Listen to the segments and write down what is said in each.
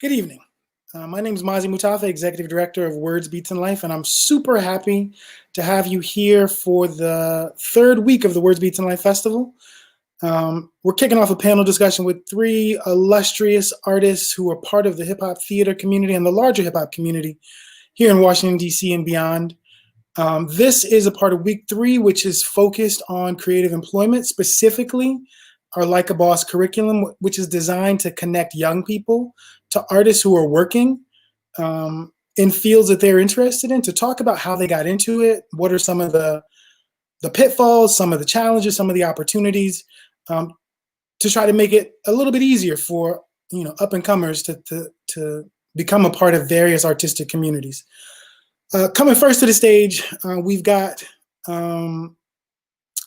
Good evening. My name is Mazi Mutafa, Executive Director of Words, Beats, and Life, and I'm super happy to have you here for the third week of the Words, Beats, and Life Festival. We're kicking off a panel discussion with three illustrious artists who are part of the hip-hop theater community and the larger hip-hop community here in Washington, D.C. and beyond. This is a part of week 3, which is focused on creative employment, specifically our Like a Boss curriculum, which is designed to connect young people to artists who are working in fields that they're interested in, to talk about how they got into it, what are some of the pitfalls, some of the challenges, some of the opportunities, to try to make it a little bit easier for up and comers to become a part of various artistic communities. Coming first to the stage, we've got a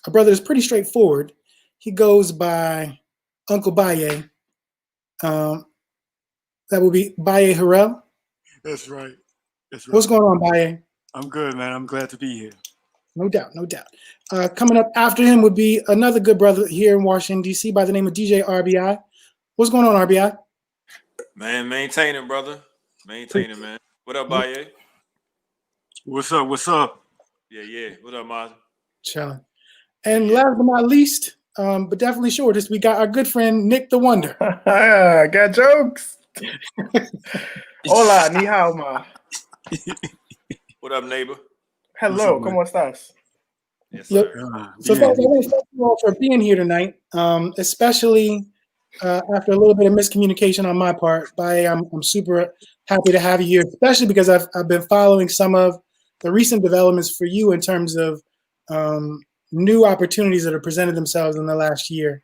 brother that's pretty straightforward. He goes by Uncle Baye. That would be Baye Harrell. That's right. That's right. What's going on, Baye? I'm good, man. I'm glad to be here. No doubt, no doubt. Coming up after him would be another good brother here in Washington, D.C. by the name of DJ RBI. What's going on, RBI? Man, maintain it, brother. Maintain it, man. What up, Baye? What's up? What's up? Yeah. What up, Mazi? Chilling. And last but not least, but definitely shortest, we got our good friend Nick the Wonder. I got jokes. Hola, ni hao, ma. What up, neighbor? Hello, ¿cómo estás? Yes, sir. So, folks, I want to thank you all for being here tonight, especially after a little bit of miscommunication on my part. Baye, I'm super happy to have you here, especially because I've been following some of the recent developments for you in terms of new opportunities that have presented themselves in the last year.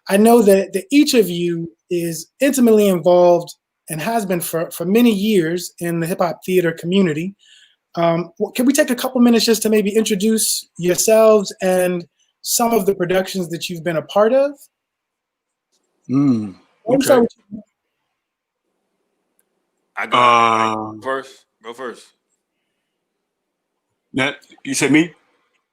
I know that each of you is intimately involved and has been for many years in the hip-hop theater community. Can we take a couple minutes just to maybe introduce yourselves and some of the productions that you've been a part of? Okay. I go first. Go first. You said me?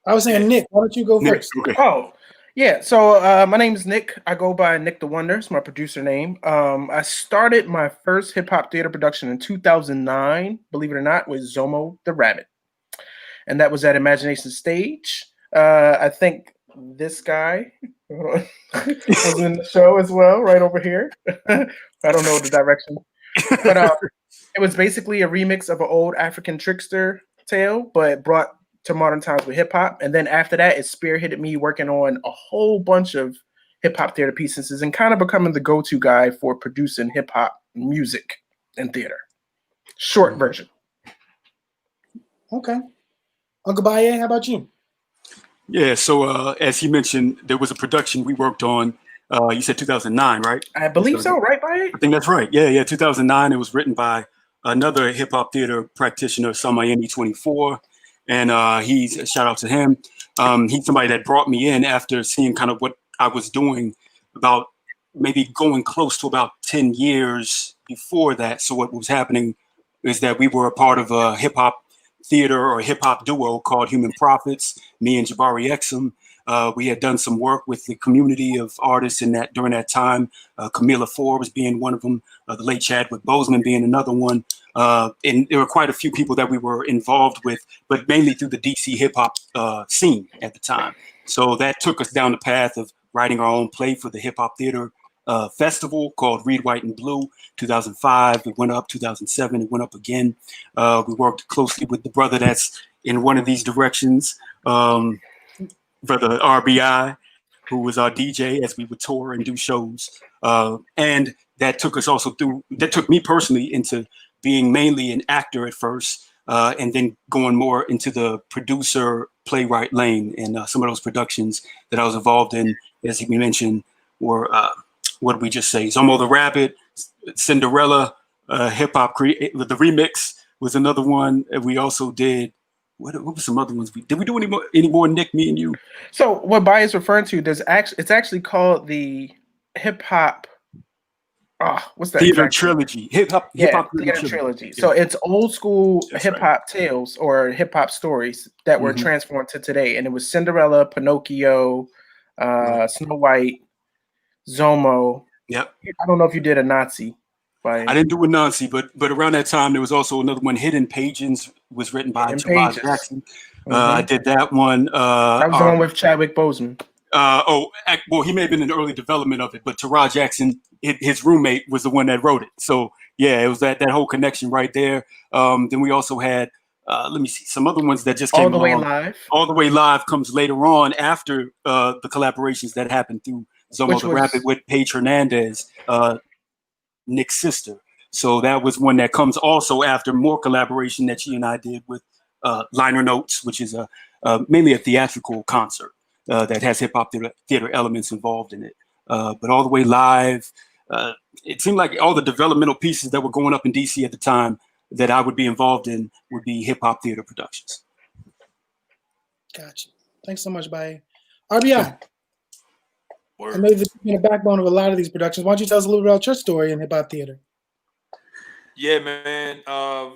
I was saying, Nick, why don't you go Nick, first? okay. Oh, yeah. So my name is Nick. I go by Nick the Wonder. It's my producer name. I started my first hip hop theater production in 2009, believe it or not, with Zomo the Rabbit. And that was at Imagination Stage. I think this guy was in the show as well, right over here. I don't know the direction. But it was basically a remix of an old African trickster tale, but brought to modern times with hip hop. And then after that, it spearheaded me working on a whole bunch of hip hop theater pieces and kind of becoming the go-to guy for producing hip hop music and theater. Short version. Okay. Uncle Baye, how about you? Yeah, so as he mentioned, there was a production we worked on. You said 2009, right? I believe so, right, Baye? I think that's right. Yeah, 2009. It was written by another hip hop theater practitioner, Samayeni 24. And he's a shout out to him. He's somebody that brought me in after seeing kind of what I was doing about maybe going close to about 10 years before that. So what was happening is that we were a part of a hip hop theater or hip hop duo called Human Prophets, me and Jabari Exum. We had done some work with the community of artists during that time. Camila Forbes being one of them, the late Chadwick Boseman being another one. And there were quite a few people that we were involved with, but mainly through the DC hip hop scene at the time. So that took us down the path of writing our own play for the Hip Hop Theater Festival called Read, White, and Blue. 2005, it went up. 2007, it went up again. We worked closely with the brother that's in one of these directions, Brother RBI, who was our DJ as we would tour and do shows. And that took us also that took me personally into being mainly an actor at first, and then going more into the producer playwright lane. And some of those productions that I was involved in, as we mentioned, were, what did we just say? Zomo the Rabbit, Cinderella, hip hop, the remix was another one. And we also did, what were some other ones? Did we do any more, Nick, me and you? So what Baye is referring to, it's actually called the hip hop. What's that? Theater trilogy. Hip hop theater trilogy. So it's old school hip hop tales or hip hop stories that were transformed to today. And it was Cinderella, Pinocchio, Snow White, Zomo. Yep. I don't know if you did a Nazi. By I didn't do Anansi, but around that time there was also another one. Hidden Pages was written by Hidden Taraj Pages. Jackson. I did that one. That was the one with Chadwick Boseman. Well, he may have been in the early development of it, but Taraj Jackson, his roommate, was the one that wrote it. So yeah, it was that whole connection right there. Then we also had, let me see, some other ones that just came All the Way along. Live. All the Way Live comes later on after the collaborations that happened through Zomo the Rabbit with Paige Hernandez, Nick's sister. So that was one that comes also after more collaboration that she and I did with Liner Notes, which is mainly a theatrical concert that has hip hop theater elements involved in it. But All the Way Live, it seemed like all the developmental pieces that were going up in DC at the time that I would be involved in would be hip hop theater productions. Gotcha. Thanks so much, Baye. RBI. Word. I know that you're the backbone of a lot of these productions. Why don't you tell us a little bit about your story in hip hop theater? Yeah, man. I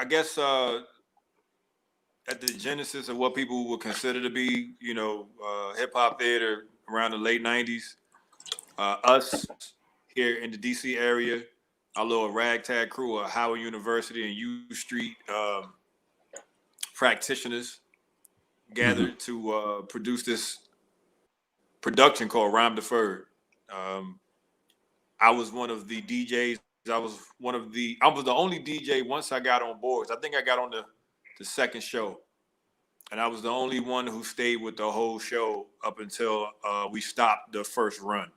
guess at the genesis of what people would consider to be, hip hop theater around the late 90s, us here in the DC area, our little ragtag crew of Howard University and U Street practitioners gathered to produce this production called Rhyme Deferred. I was one of the DJs. I was the only DJ once I got on boards. I think I got on the second show, and I was the only one who stayed with the whole show up until we stopped the first run.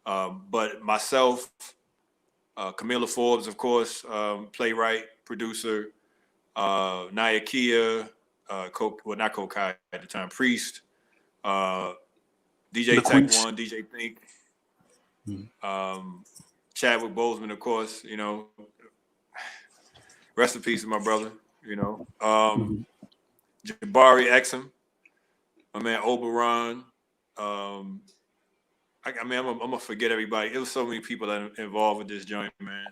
But myself, Camila Forbes, of course, playwright, producer, Naya Kia, not Kokai at the time, Priest, DJ Tech One, DJ Think, Chadwick Boseman, of course, rest in peace, my brother, Jabari Exum, my man Oberon. I'm gonna forget everybody. It was so many people that involved with this joint, man.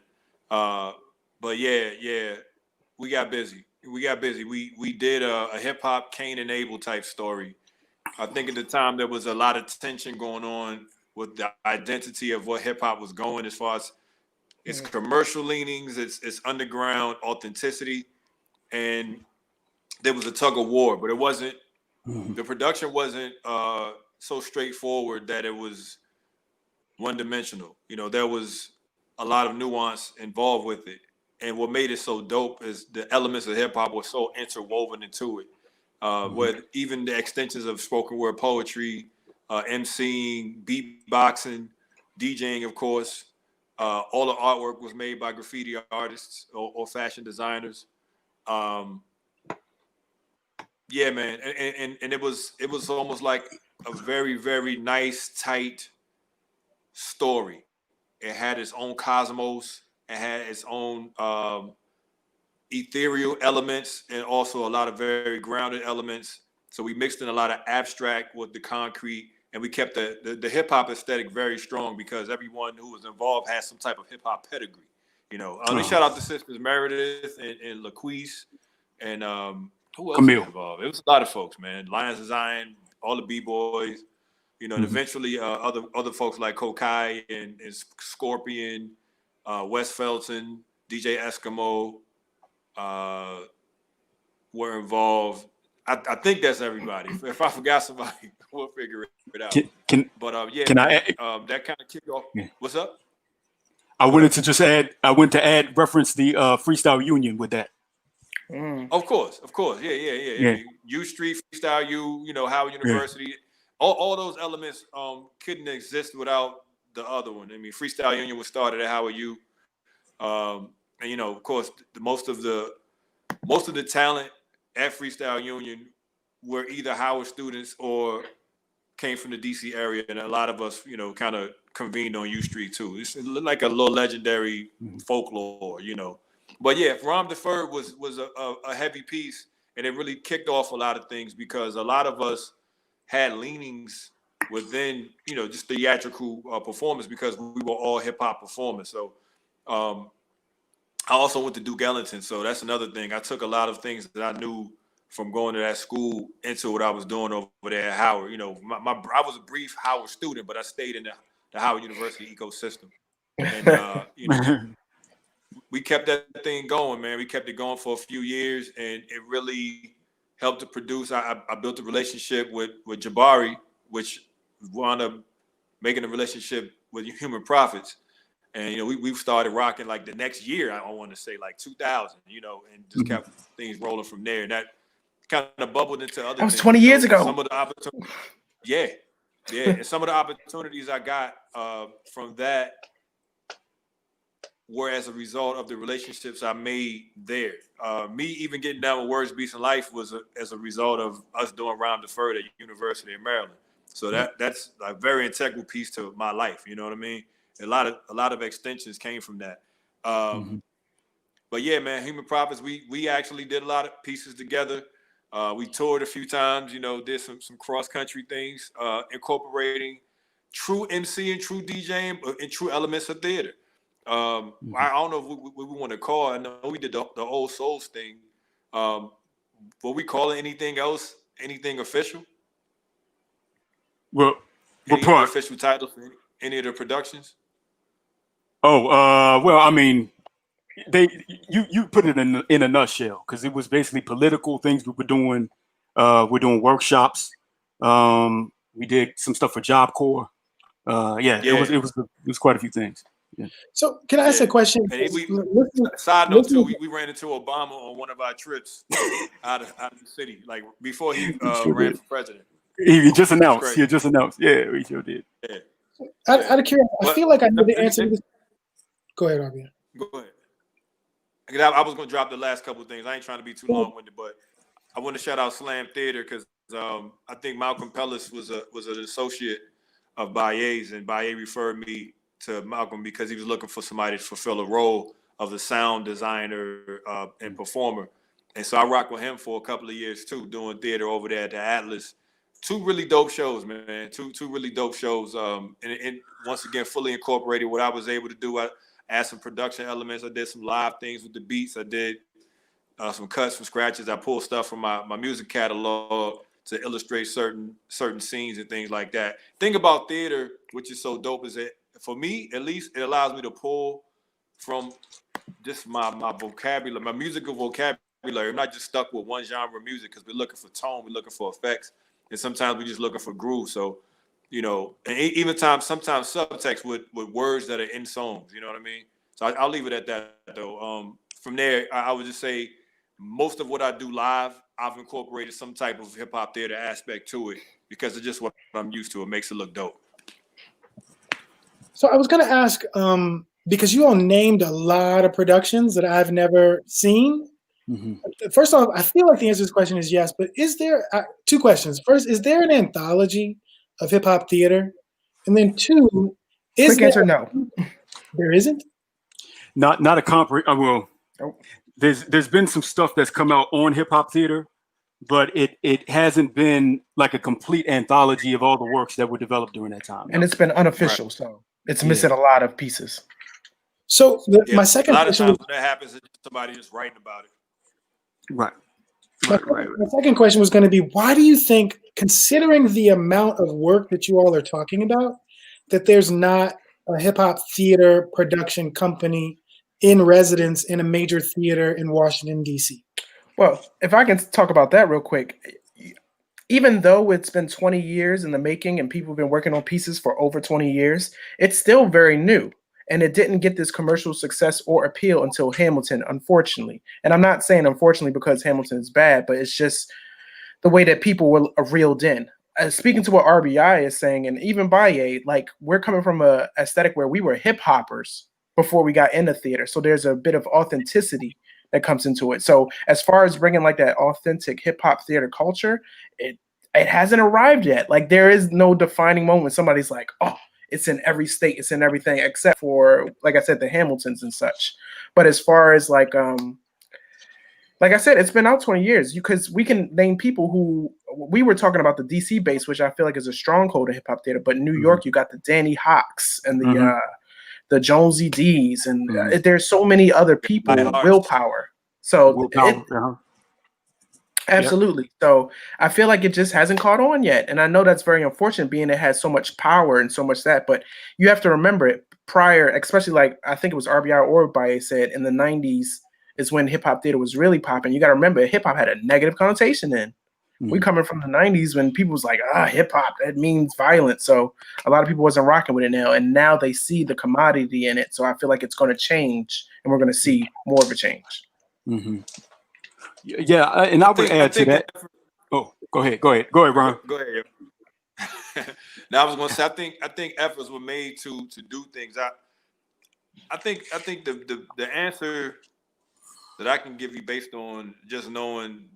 But yeah, we got busy. We did a hip hop Cain and Abel type story. I think at the time there was a lot of tension going on with the identity of what hip hop was going, as far as its commercial leanings, its underground authenticity, and there was a tug of war. But it wasn't. The production wasn't so straightforward that it was one dimensional. There was a lot of nuance involved with it, and what made it so dope is the elements of hip hop were so interwoven into it. With even the extensions of spoken word poetry, MCing, beatboxing, DJing, of course. All the artwork was made by graffiti artists or fashion designers. Yeah, man, and it was almost like a very, very nice, tight story. It had its own cosmos. It had its own ethereal elements, and also a lot of very grounded elements. So we mixed in a lot of abstract with the concrete, and we kept the hip hop aesthetic very strong because everyone who was involved had some type of hip hop pedigree. They shout out the sisters Meredith and LaQuise, and who else was involved? It was a lot of folks, man. Lions of Zion, all the b-boys, and eventually other folks like Kokai and Scorpion, Wes Felton, DJ Eskimo were involved. I think that's everybody. If I forgot somebody, we'll figure it out. That kind of kicked off. Yeah. What's up? I wanted to add reference the Freestyle Union with that. Of course. Yeah. U Street, Freestyle U, Howard University. Yeah. All those elements couldn't exist without the other one. I mean, Freestyle Union was started at Howard U. And of course, most of the talent at Freestyle Union were either Howard students or came from the DC area, and a lot of us, kind of convened on U Street too. It's like a little legendary folklore, But yeah, Rhyme Deferred was a heavy piece, and it really kicked off a lot of things because a lot of us had leanings within, just theatrical performance because we were all hip hop performers. So I also went to Duke Ellington, so that's another thing. I took a lot of things that I knew from going to that school into what I was doing over there at Howard. I was a brief Howard student, but I stayed in the Howard University ecosystem. And you know, we kept that thing going, man. We kept it going for a few years, and it really helped to produce. I built a relationship with Jabari, which wound up making a relationship with Human Profits. And, you know, we've started rocking like the next year, I want to say like 2000, you know, and just kept things rolling from there. And that kind of bubbled into other That was things. 20 years ago. Some of the opportunities, yeah. And some of the opportunities I got from that were as a result of the relationships I made there. Me even getting down with Words, Beats, and Life was as a result of us doing Rhyme Deferred at University of Maryland. So that's a very integral piece to my life. You know what I mean? A lot of extensions came from that. But yeah, man, Human Profits, we actually did a lot of pieces together. We toured a few times, you know, did some cross-country things, incorporating true MC and true DJing and true elements of theater. I don't know what we want to call it. I know we did the Old Souls thing. Were we calling anything else, anything official? Well, any part? Official titles for any of the productions? Oh, well, I mean, you put it in a nutshell, because it was basically political things we were doing. We're doing workshops. We did some stuff for Job Corps. It was quite a few things. Yeah. So can I ask a question? Side note too, we ran into Obama on one of our trips out of the city, like before he ran for president. He just announced. Yeah, we sure did. Yeah. Out of curiosity, I feel like I know the answer to this. Go ahead, Rabia. Go ahead. I was going to drop the last couple of things. I ain't trying to be too long-winded, but I want to shout out Slam Theater because I think Malcolm Pellis was an associate of Baye's, and Baye referred me to Malcolm because he was looking for somebody to fulfill a role of the sound designer and performer. And so I rocked with him for a couple of years too, doing theater over there at the Atlas. Two really dope shows, man. Two really dope shows. And once again, fully incorporated what I was able to do. I add some production elements. I did some live things with the beats. I did some cuts from scratches. I pulled stuff from my music catalog to illustrate certain scenes and things like that. Thing about theater, which is so dope, is that for me, at least, it allows me to pull from just my vocabulary, my musical vocabulary. I'm not just stuck with one genre of music because we're looking for tone, we're looking for effects, and sometimes we're just looking for groove. So, you know, and even sometimes subtext with words that are in songs. You know what I mean? So I'll leave it at that, though. From there, I would just say most of what I do live, I've incorporated some type of hip hop theater aspect to it because it's just what I'm used to. It makes it look dope. So I was going to ask, because you all named a lot of productions that I've never seen. First off, I feel like the answer to this question is yes, but is there two questions? First, is there an anthology of hip hop theater? And then two, quick answer, no. There isn't? Not a well, there's been some stuff that's come out on hip hop theater, but it hasn't been like a complete anthology of all the works that were developed during that time. And it's been unofficial, right. So it's missing a lot of pieces. So my second question, a lot of times when that happens, it's somebody just writing about it. Right. My second question was going to be, why do you think, considering the amount of work that you all are talking about, that there's not a hip hop theater production company in residence in a major theater in Washington, D.C.? Well, if I can talk about that real quick, even though it's been 20 years in the making and people have been working on pieces for over 20 years, it's still very new. And it didn't get this commercial success or appeal until Hamilton, unfortunately. And I'm not saying unfortunately because Hamilton is bad, but it's just the way that people were reeled in. Speaking to what RBI is saying, and even Baye, like we're coming from a aesthetic where we were hip hoppers before we got into theater. So there's a bit of authenticity that comes into it. So as far as bringing like that authentic hip hop theater culture, it hasn't arrived yet. Like there is no defining moment. Somebody's like, oh, it's in every state, it's in everything except for, like I said, the Hamiltons and such. But as far as like I said, it's been out 20 years. Because we can name people who we were talking about the DC base, which I feel like is a stronghold of hip hop theater. But in New York, you got the Danny Hawks and the Jonesy D's, and there's so many other people. Willpower. So absolutely. Yep. So I feel like it just hasn't caught on yet. And I know that's very unfortunate being it has so much power and so much that, but you have to remember it. prior, especially like I think it was RBI or Baye said in the 90s is when hip hop theater was really popping. You got to remember, hip hop had a negative connotation then. We coming from the 90s when people was like, hip hop, that means violence. So a lot of people wasn't rocking with it now. And now they see the commodity in it. So I feel like it's going to change and we're going to see more of a change. Mm-hmm. Yeah. And I would add to that. Oh, go ahead, Ron. Go ahead. Now I was going to say, I think efforts were made to do things. I think the answer that I can give you based on just knowing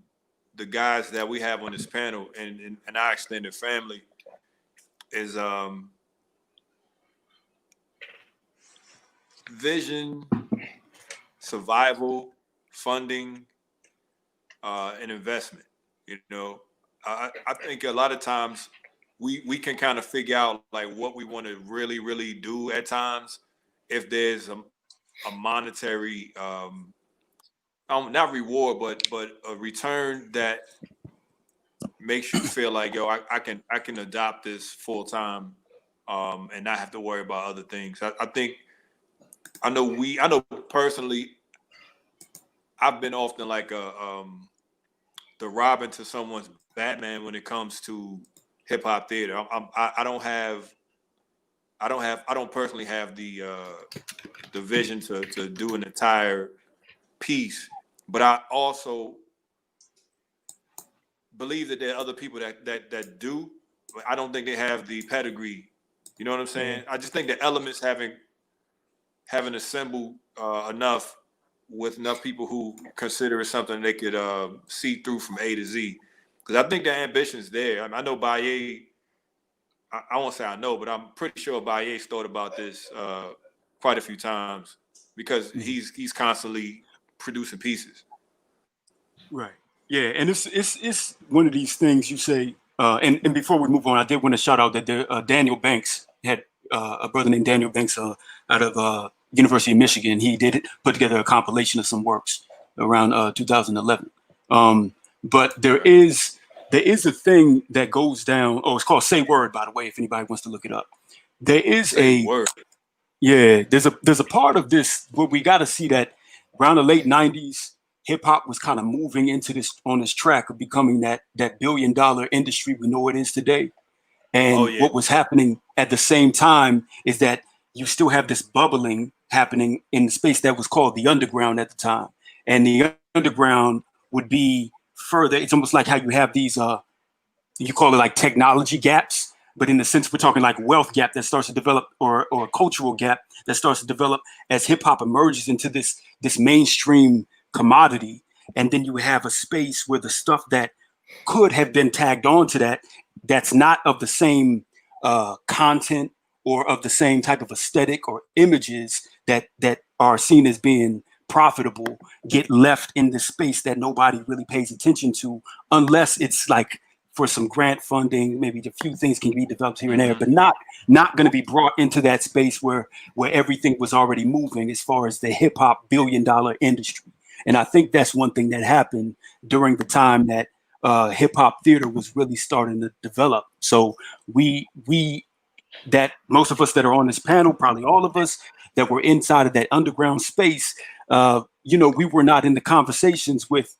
the guys that we have on this panel and our extended family is vision, survival, funding, and investment. You know, I think a lot of times we can kind of figure out like what we want to really, really do at times if there's a monetary not reward, but a return that makes you feel like, yo, I can adopt this full time, and not have to worry about other things. I know personally, I've been often like the Robin to someone's Batman when it comes to hip hop theater. I don't personally have the vision to do an entire piece. But I also believe that there are other people that do, but I don't think they have the pedigree. You know what I'm saying? I just think the elements haven't assembled enough with enough people who consider it something they could see through from A to Z. Because I think the ambition's there. I know Baye, I won't say I know, but I'm pretty sure Baye's thought about this quite a few times because he's constantly producing pieces. Right. Yeah, and it's one of these things you say. And before we move on, I did want to shout out that Daniel Banks had a brother named Daniel Banks out of University of Michigan. He put together a compilation of some works around 2011. But there is a thing that goes down. Oh, it's called Say Word, by the way, if anybody wants to look it up. There is Say Word. Yeah, there's a part of this where we got to see that around the late 90s, hip hop was kind of moving into this track of becoming that $1 billion industry we know it is today. And what was happening at the same time is that you still have this bubbling happening in the space that was called the underground at the time. And the underground would be further. It's almost like how you have these, you call it like technology gaps, but in the sense we're talking like wealth gap that starts to develop or a cultural gap that starts to develop as hip hop emerges into this mainstream commodity. And then you have a space where the stuff that could have been tagged on to that's not of the same content or of the same type of aesthetic or images that are seen as being profitable get left in the space that nobody really pays attention to, unless it's like for some grant funding, maybe a few things can be developed here and there, but not going to be brought into that space where everything was already moving as far as the hip hop $1 billion industry. And I think that's one thing that happened during the time that hip hop theater was really starting to develop. So that most of us that are on this panel, probably all of us that were inside of that underground space, we were not in the conversations with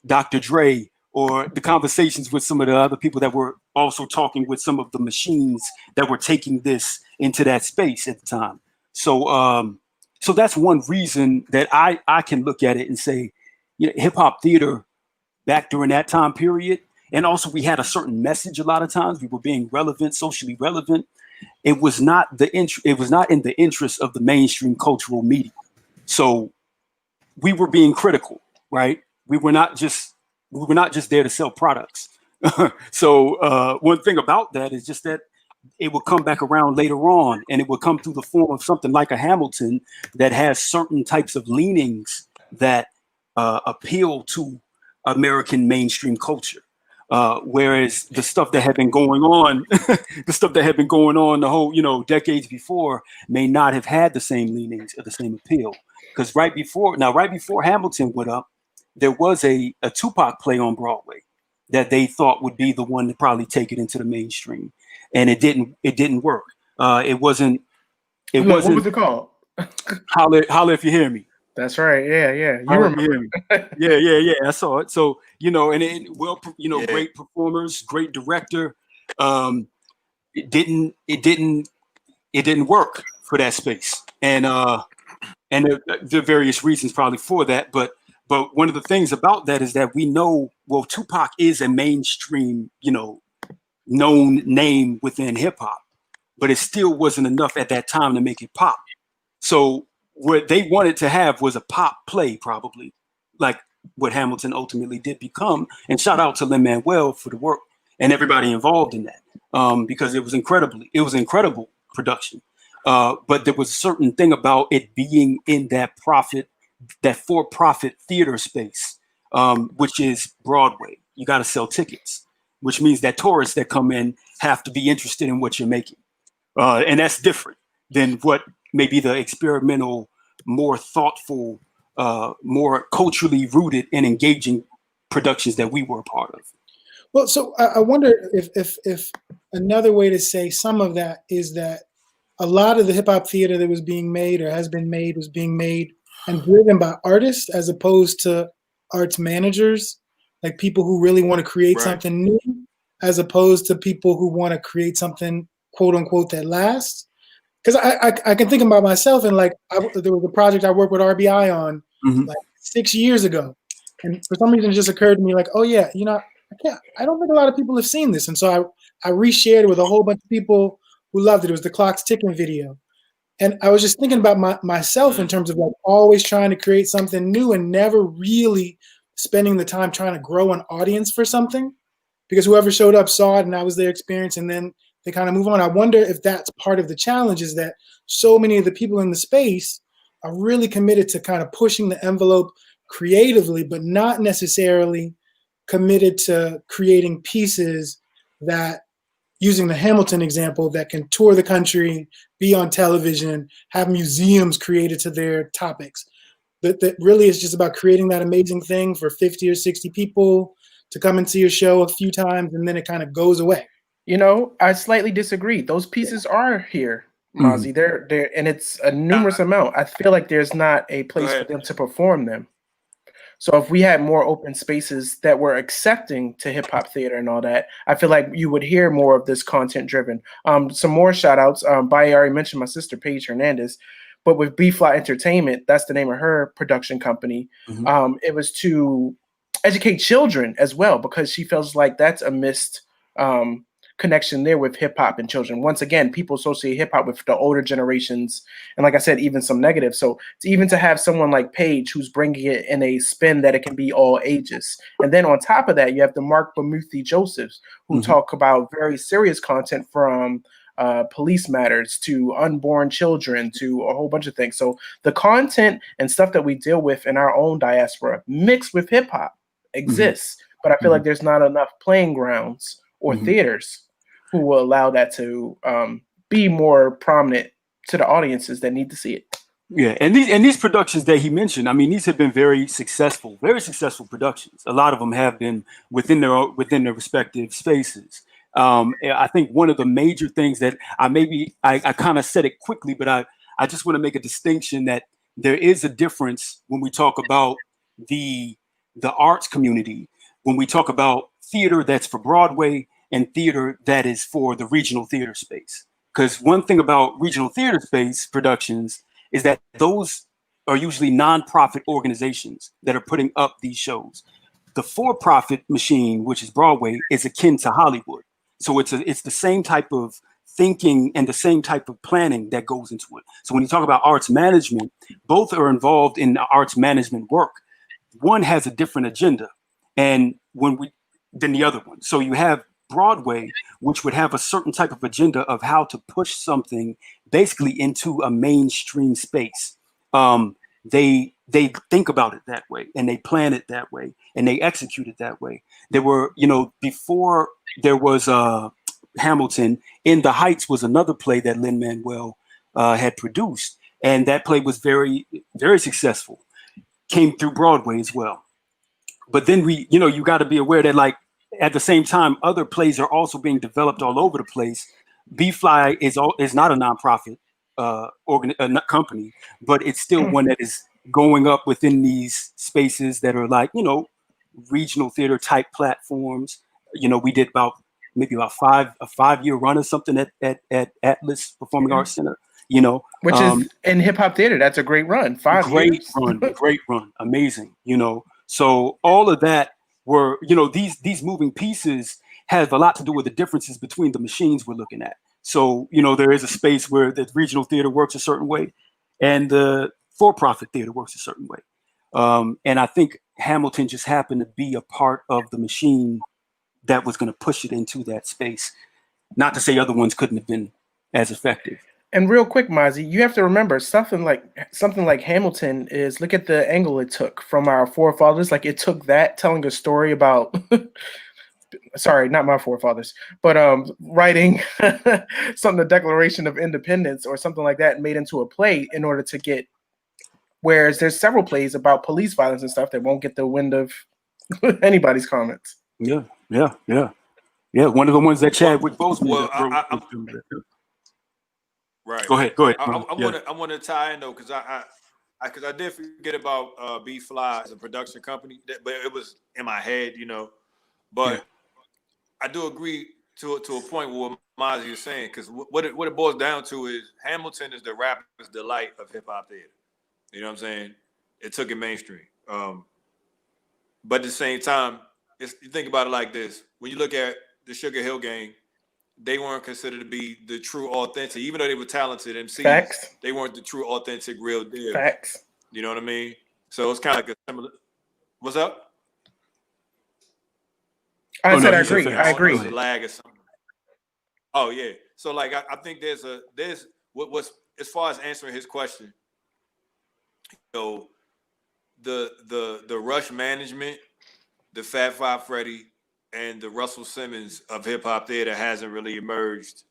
Dr. Dre or the conversations with some of the other people that were also talking with some of the machines that were taking this into that space at the time. So that's one reason that I can look at it and say, hip hop theater back during that time period. And also we had a certain message. A lot of times we were being relevant, socially relevant. It was not in the interest of the mainstream cultural media. So we were being critical, right? We were not just there to sell products. So one thing about that is just that it will come back around later on, and it will come through the form of something like a Hamilton that has certain types of leanings that appeal to American mainstream culture. Whereas the stuff that had been going on, the whole, decades before may not have had the same leanings or the same appeal. Because right before Hamilton went up, there was a Tupac play on Broadway that they thought would be the one to probably take it into the mainstream. And it didn't work. It wasn't It What wasn't was it called? Holler If You Hear Me. That's right. Yeah. You Holler If remember? You Hear Me. Yeah. I saw it. So, and Yeah. great performers, great director. It didn't work for that space. And there are various reasons probably for that. But one of the things about that is that we know, well, Tupac is a mainstream, known name within hip hop, but it still wasn't enough at that time to make it pop. So what they wanted to have was a pop play, probably like what Hamilton ultimately did become. And shout out to Lin-Manuel for the work and everybody involved in that, because it was incredible production. But there was a certain thing about it being in that for-profit theater space, which is Broadway. You got to sell tickets, which means that tourists that come in have to be interested in what you're making. And that's different than what maybe the experimental, more thoughtful, more culturally rooted and engaging productions that we were a part of. Well, so I wonder if another way to say some of that is that a lot of the hip hop theater that was being made or has been made was being made and driven by artists as opposed to arts managers, like people who really want to create something new, as opposed to people who want to create something quote unquote that lasts. Because I can think about myself and like there was a project I worked with RBI on like 6 years ago, and for some reason it just occurred to me like, oh yeah, I don't think a lot of people have seen this, and so I reshared it with a whole bunch of people who loved it. It was the Clock's Ticking video, and I was just thinking about myself in terms of like always trying to create something new and never really spending the time trying to grow an audience for something, because whoever showed up saw it and that was their experience, and then they kind of move on. I wonder if that's part of the challenge, is that so many of the people in the space are really committed to kind of pushing the envelope creatively, but not necessarily committed to creating pieces that, using the Hamilton example, that can tour the country, be on television, have museums created to their topics. That really is just about creating that amazing thing for 50 or 60 people to come and see your show a few times, and then it kind of goes away. I slightly disagree. Those pieces are here, Mazi. They're and it's a numerous amount. I feel like there's not a place for them to perform them. So if we had more open spaces that were accepting to hip hop theater and all that, I feel like you would hear more of this content driven. Some more shout outs. Baye already mentioned my sister Paige Hernandez, but with B-Fly Entertainment, that's the name of her production company. It was to educate children as well, because she feels like that's a missed connection there with hip hop and children. Once again, people associate hip hop with the older generations, and like I said, even some negative. So to have someone like Paige who's bringing it in a spin that it can be all ages, and then on top of that, you have the Mark Bamuthi Josephs who talk about very serious content from police matters to unborn children to a whole bunch of things. So the content and stuff that we deal with in our own diaspora mixed with hip hop exists, but I feel like there's not enough playing grounds or theaters who will allow that to be more prominent to the audiences that need to see it. Yeah, and these productions that he mentioned, I mean, these have been very successful productions. A lot of them have been within their respective spaces. I think one of the major things that I kind of said it quickly, but I just want to make a distinction that there is a difference when we talk about the arts community, when we talk about theater that's for Broadway and theater that is for the regional theater space. Because one thing about regional theater space productions is that those are usually nonprofit organizations that are putting up these shows. The for-profit machine, which is Broadway, is akin to Hollywood. So it's the same type of thinking and the same type of planning that goes into it. So when you talk about arts management, both are involved in the arts management work. One has a different agenda than the other one. So you have Broadway, which would have a certain type of agenda of how to push something basically into a mainstream space. They think about it that way, and they plan it that way, and they execute it that way. There were, before there was Hamilton, In the Heights was another play that Lin-Manuel had produced, and that play was very, very successful. Came through Broadway as well. But then you got to be aware that, like, at the same time, other plays are also being developed all over the place. B-Fly is not a nonprofit. not company, but it's still one that is going up within these spaces that are like, regional theater type platforms. We did maybe about a 5-year run or something at Atlas Performing Arts Center. Which is in hip hop theater. That's a great run. 5 years. Great run, amazing. So all of that were, these moving pieces have a lot to do with the differences between the machines we're looking at. So, there is a space where the regional theater works a certain way and the for-profit theater works a certain way. And I think Hamilton just happened to be a part of the machine that was going to push it into that space. Not to say other ones couldn't have been as effective. And real quick, Mazi, you have to remember something like Hamilton is, look at the angle it took from our forefathers. Like, it took that telling a story about sorry, not my forefathers, but writing something, the Declaration of Independence or something like that, made into a play in order to get, whereas there's several plays about police violence and stuff that won't get the wind of anybody's comments. Yeah. One of the ones that Chadwick Boseman wrote. Right. Go ahead. I want to tie in though, because I did forget about B Fly as a production company, but it was in my head, But I do agree to a point with what Mazi is saying, because what it boils down to is Hamilton is the rapper's delight of hip hop theater. You know what I'm saying? It took it mainstream. But at the same time, you think about it like this: when you look at the Sugar Hill Gang, they weren't considered to be the true authentic, even though they were talented MCs. Facts. They weren't the true authentic real deal. Facts. You know what I mean? So it's kind of like a similar. What's up? I agree. Lag or something. Oh yeah. So like I think there's what's as far as answering his question. The Rush management, the Fat Five Freddy, and the Russell Simmons of hip hop theater hasn't really emerged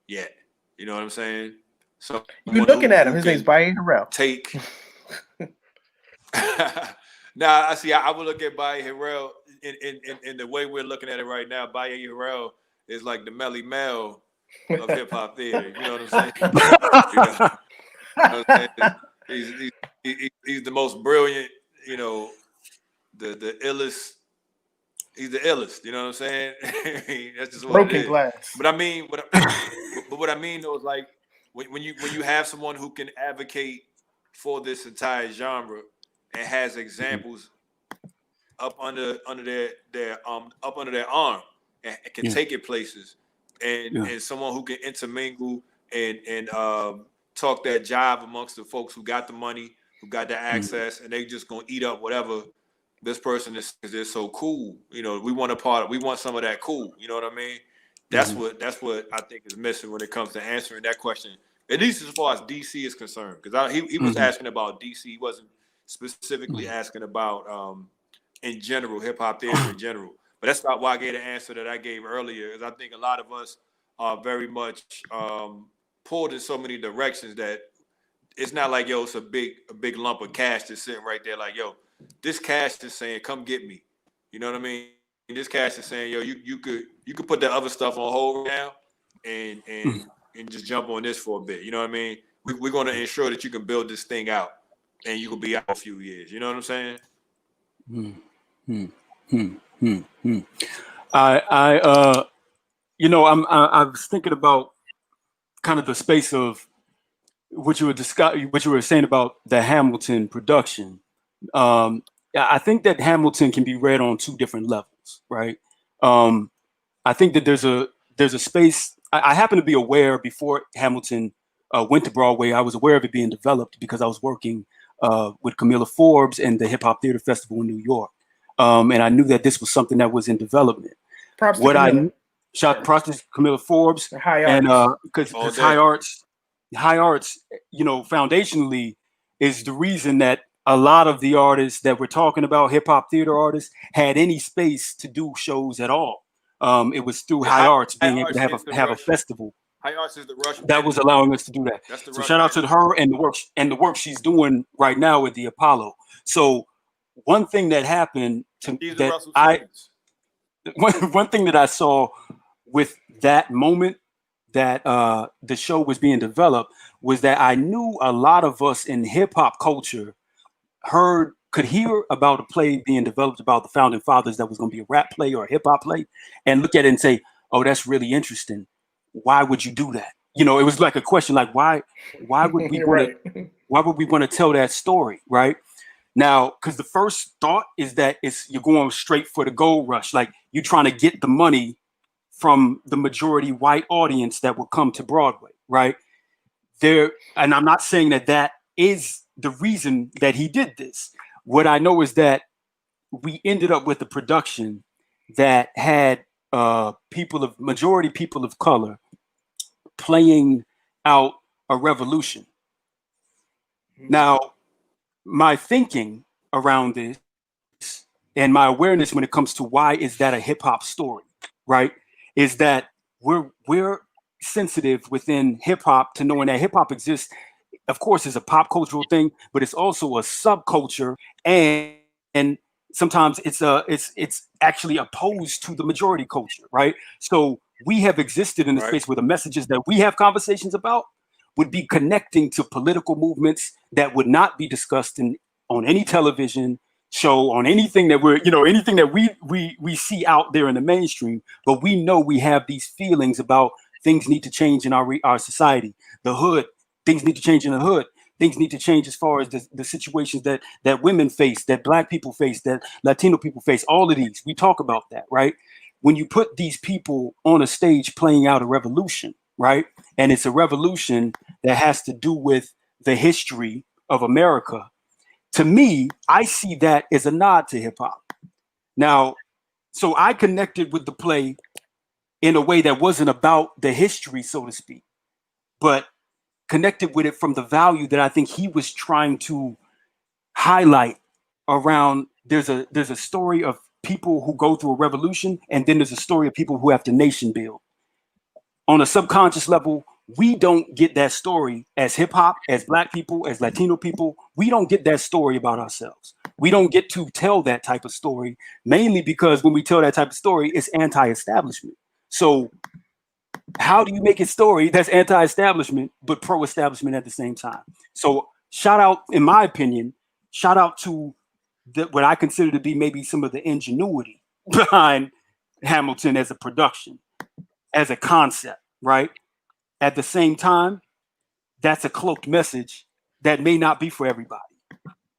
yet. You know what I'm saying? So you're looking at him. His name's Baye Harrell. Take. Now I would look at Baye Harrell in the way we're looking at it right now. Baye Harrell is like the Melly Mel of hip hop theater. You know what I'm saying? He's the most brilliant. The illest. He's the illest. You know what I'm saying? That's just what broken it is. glass. But I mean, what I mean though is like when you have someone who can advocate for this entire genre and has examples up under their arm and can take it places, and someone who can intermingle and talk that jive amongst the folks who got the money, who got the access, and they just gonna eat up whatever this person is, because they're so cool. We want some of that cool. You know what I mean? That's what I think is missing when it comes to answering that question, at least as far as DC is concerned. Because he was asking about DC, he wasn't specifically asking about in general, hip hop theater in general. But that's not why I gave the answer that I gave earlier, is I think a lot of us are very much pulled in so many directions that it's not like, it's a big lump of cash that's sitting right there like, this cash is saying, come get me. You know what I mean? And this cash is saying, you could put that other stuff on hold now and just jump on this for a bit. You know what I mean? We're going to ensure that you can build this thing out and you can be out a few years. You know what I'm saying? I was thinking about kind of the space of what you were saying about the Hamilton production. I think that Hamilton can be read on two different levels, right? I think that there's a space. I happen to be aware before Hamilton went to Broadway. I was aware of it being developed because I was working with Camilla Forbes and the Hip Hop Theater Festival in New York, and I knew that this was something that was in development. Props to Camilla Forbes, and because high arts, foundationally is the reason that a lot of the artists that we're talking about, hip hop theater artists, had any space to do shows at all. It was through High Arts being able to have a festival. High Arts is the Rush that was allowing us to do that. So shout out to her and the work she's doing right now with the Apollo. So one thing that happened one thing that I saw with that moment that the show was being developed was that I knew a lot of us in hip hop culture could hear about a play being developed about the founding fathers that was going to be a rap play or a hip hop play, and look at it and say, "Oh, that's really interesting. Why would you do that?" You know, it was like a question, like why would we want to Right. why would we want to tell that story, right? Now, because the first thought is that you're going straight for the gold rush, like you're trying to get the money from the majority white audience that will come to Broadway, right? And I'm not saying that that is the reason that he did this. What I know is that we ended up with a production that had majority people of color playing out a revolution. Now, my thinking around this and my awareness when it comes to why is that a hip hop story, right, is that we're sensitive within hip hop to knowing that hip hop exists. Of course, it's a pop cultural thing, but it's also a subculture, and sometimes it's actually opposed to the majority culture, right? So we have existed in the Right. space where the messages that we have conversations about would be connecting to political movements that would not be discussed on any television show, on anything that anything that we see out there in the mainstream. But we know we have these feelings about things need to change in our society. The hood, things need to change in the hood. Things need to change as far as the situations that women face, that Black people face, that Latino people face. All of these, we talk about that, right? When you put these people on a stage playing out a revolution, right? And it's a revolution that has to do with the history of America. To me, I see that as a nod to hip hop. Now, so I connected with the play in a way that wasn't about the history, so to speak, but connected with it from the value that I think he was trying to highlight around. There's a story of people who go through a revolution, and then there's a story of people who have to nation build. On a subconscious level, we don't get that story as hip hop, as Black people, as Latino people. We don't get that story about ourselves. We don't get to tell that type of story, mainly because when we tell that type of story, it's anti-establishment. So how do you make a story that's anti-establishment but pro-establishment at the same time? So shout out, in my opinion, shout out to what I consider to be maybe some of the ingenuity behind Hamilton as a production, as a concept, right? At the same time, that's a cloaked message that may not be for everybody.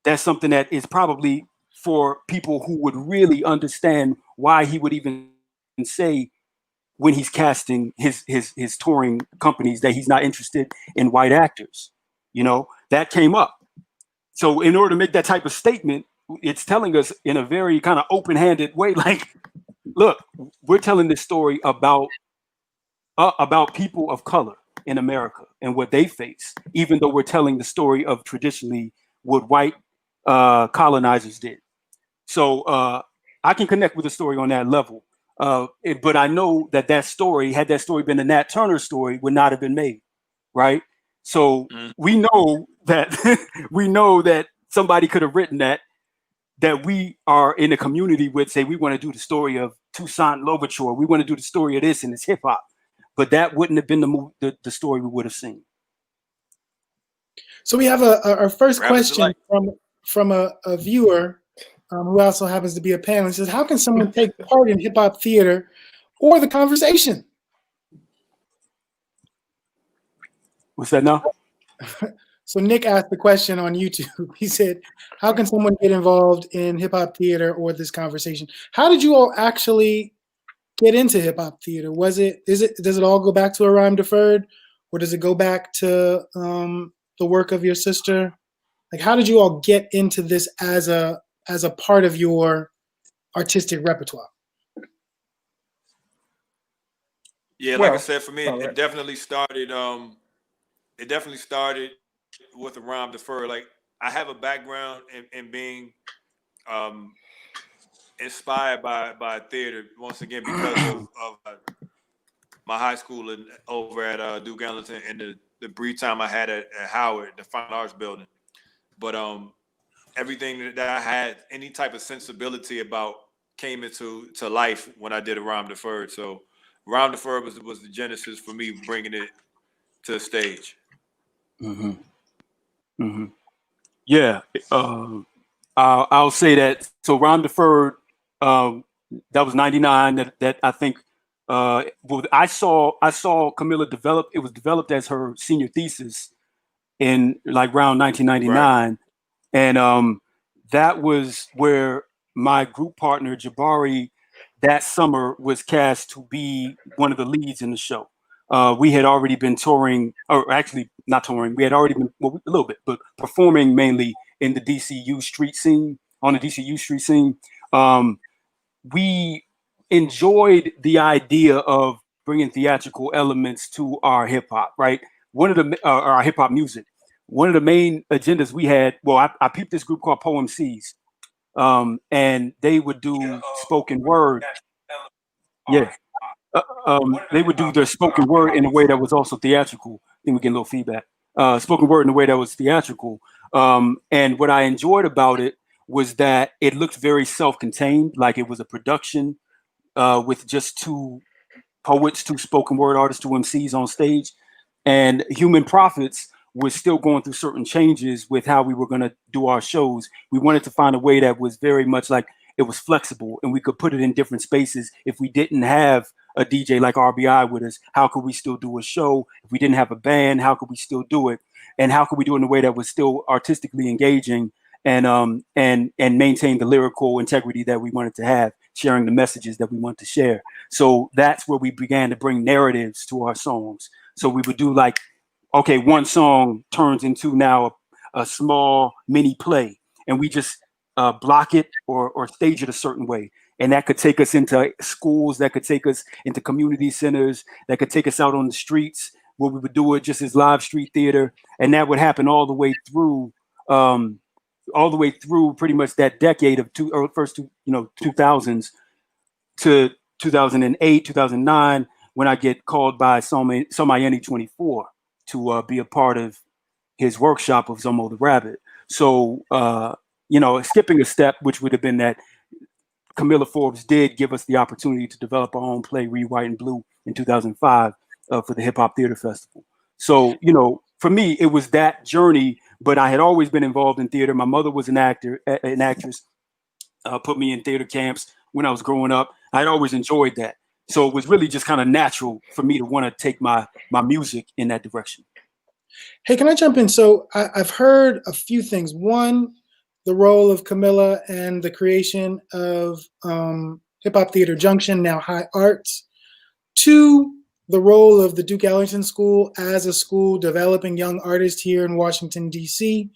That's something that is probably for people who would really understand why he would even say when he's casting his touring companies that he's not interested in white actors. You know, that came up. So in order to make that type of statement, it's telling us in a very kind of open-handed way, like, look, we're telling this story about people of color in America and what they face, even though we're telling the story of traditionally what white colonizers did. So I can connect with the story on that level. But I know that story, had that story been a Nat Turner story, would not have been made, right? So we know that somebody could have written that we are in a community with, say, we want to do the story of Toussaint Louverture, we want to do the story of this, and it's hip hop, but that wouldn't have been the story we would have seen. So we have our first question from a viewer who also happens to be a panelist. Says, how can someone take part in hip hop theater or the conversation? What's that now? So Nick asked the question on YouTube. He said, how can someone get involved in hip hop theater or this conversation? How did you all actually get into hip hop theater? Does it all go back to A Rhyme Deferred, or does it go back to the work of your sister? Like, how did you all get into this as a part of your artistic repertoire? Yeah, like I said, for me, it definitely started. It definitely started with A Rhyme Deferred. Like, I have a background in being inspired by theater, once again, because of my high school and over at Duke Ellington, and the brief time I had at Howard, the Fine Arts Building. But everything that I had any type of sensibility about came into life when I did A Rhyme Deferred. So Round the Fur was the genesis for me bringing it to the stage. Mm-hmm. Mm-hmm. Yeah, I'll say that. So Round the Fur, that was '99. That I think. Well, I saw Camilla develop. It was developed as her senior thesis in like around 1999, right. And that was where my group partner Jabari that summer was cast to be one of the leads in the show. We had already been touring, or actually not touring. We had already been a little bit, but performing mainly in the DCU street scene. On the DCU street scene, we enjoyed the idea of bringing theatrical elements to our hip hop. Right, one of the our hip hop music. One of the main agendas we had. Well, I peeped this group called Poem C's, and they would do spoken word. Yeah. They would do their spoken word in a way that was also theatrical. I think we get a little feedback. Spoken word in a way that was theatrical. And what I enjoyed about it was that it looked very self-contained, like it was a production with just two poets, two spoken word artists, two MCs on stage. And Human Prophets was still going through certain changes with how we were going to do our shows. We wanted to find a way that was very much like it was flexible and we could put it in different spaces. If we didn't have a DJ like RBI with us, how could we still do a show? If we didn't have a band, how could we still do it? And how could we do it in a way that was still artistically engaging and maintain the lyrical integrity that we wanted to have, sharing the messages that we want to share. So that's where we began to bring narratives to our songs. So we would do like, okay, one song turns into now a small mini play, and we just block it or stage it a certain way. And that could take us into schools, that could take us into community centers, that could take us out on the streets where we would do it just as live street theater. And that would happen all the way through pretty much that decade of first 2000s to 2008, 2009, when I get called by Somayeni 24 to be a part of his workshop of Zomo the Rabbit. So, skipping a step, which would have been that Camilla Forbes did give us the opportunity to develop our own play, Read White and Blue, in 2005 for the Hip Hop Theater Festival. So, for me, it was that journey, but I had always been involved in theater. My mother was an actress, put me in theater camps when I was growing up. I'd always enjoyed that. So it was really just kind of natural for me to want to take my music in that direction. Hey, can I jump in? So I've heard a few things. One, the role of Camilla and the creation of Hip Hop Theater Junction, now High Arts. Two, the role of the Duke Ellington School as a school developing young artists here in Washington, D.C.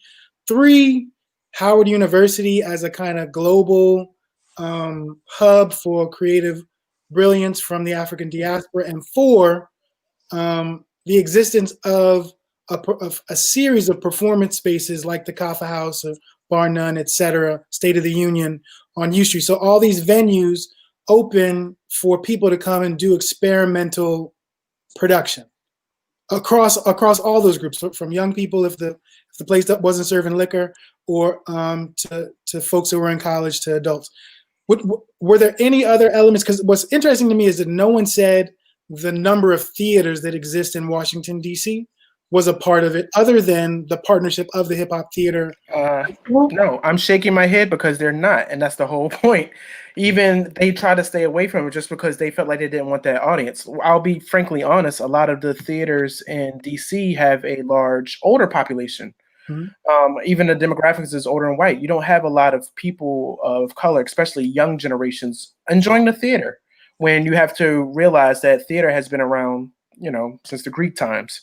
Three, Howard University as a kind of global hub for creative brilliance from the African diaspora. And four, the existence of a series of performance spaces like the Kaffa House of Bar None, etc., State of the Union on U Street. So all these venues open for people to come and do experimental production across all those groups, from young people if the place that wasn't serving liquor, or to folks who were in college, to adults. Were there any other elements? Because what's interesting to me is that no one said the number of theaters that exist in Washington, D.C. was a part of it, other than the partnership of the Hip Hop Theater. No, I'm shaking my head because they're not, and that's the whole point. Even they try to stay away from it just because they felt like they didn't want that audience. I'll be frankly honest, a lot of the theaters in DC have a large older population. Mm-hmm. Even the demographics is older and white. You don't have a lot of people of color, especially young generations, enjoying the theater, when you have to realize that theater has been around, since the Greek times.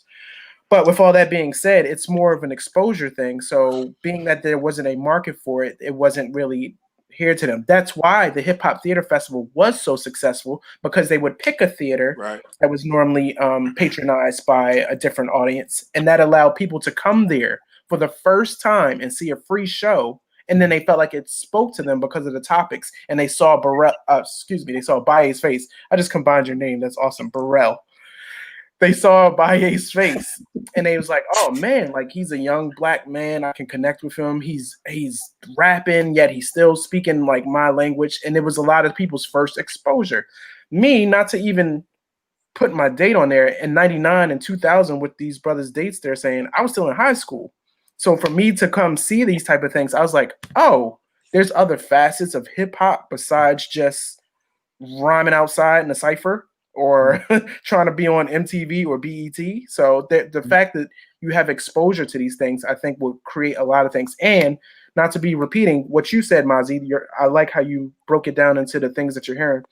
But with all that being said, it's more of an exposure thing. So being that there wasn't a market for it, it wasn't really here to them. That's why the Hip Hop Theater Festival was so successful, because they would pick a theater that was normally patronized by a different audience, and that allowed people to come there for the first time and see a free show. And then they felt like it spoke to them because of the topics, and they saw they saw Baye's face. I just combined your name. That's awesome, Burrell. They saw Baye's face, and they was like, "Oh man, like he's a young black man. I can connect with him. He's rapping, yet he's still speaking like my language." And it was a lot of people's first exposure. Me, not to even putting my date on there in 99 and 2000 with these brothers' dates, they're saying I was still in high school. So for me to come see these type of things, I was like, oh, there's other facets of hip hop besides just rhyming outside in a cipher or trying to be on MTV or BET. So the fact that you have exposure to these things, I think will create a lot of things. And not to be repeating what you said, Mazi, I like how you broke it down into the things that you're hearing.